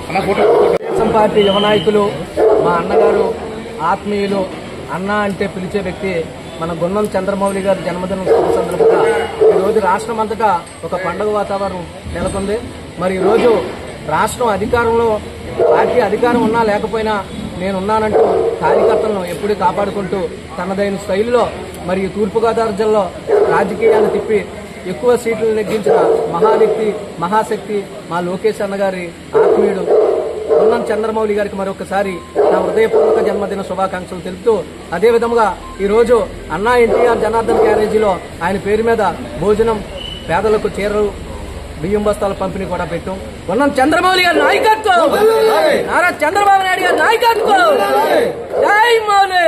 Telugu Desam party యువ నాయకులు మా అన్నగారు ఆత్మీయులు అన్న అంటే పిలిచే వ్యక్తి మన గున్నం చంద్రమౌళి గారి జన్మదినం సందర్భంగా ఈరోజు రాష్ట్రం అంతటా ఒక పండుగ వాతావరణం నెలకొంది. మరి ఈరోజు రాష్ట్రం అధికారంలో పార్టీ అధికారం ఉన్నా లేకపోయినా నేనున్నానంటూ కార్యకర్తలను ఎప్పుడూ కాపాడుకుంటూ తనదైన స్టైల్లో మరి తూర్పుగోదావరి జిల్లాలో రాజకీయాన్ని తిప్పి ఎక్కువ సీట్లు నెగ్గించిన మహావ్యక్తి మహాశక్తి మా లోకేష్ అన్న గారి ఆత్మీయుడు గున్నం చంద్రమౌళి గారికి మరొకసారి నా హృదయపూర్వక జన్మదిన శుభాకాంక్షలు తెలుపుతూ అదేవిధంగా ఈరోజు అన్నా ఎన్టీఆర్ జనార్దన్ క్యారేజీలో ఆయన పేరు మీద భోజనం పేదలకు చీరలు బియ్యం బస్తాల పంపిణీ కూడా పెట్టాం. గున్నం చంద్రమౌళి గారి నాయకత్వం, నారా చంద్రబాబు నాయుడు గారి నాయకత్వం. జై మౌళి.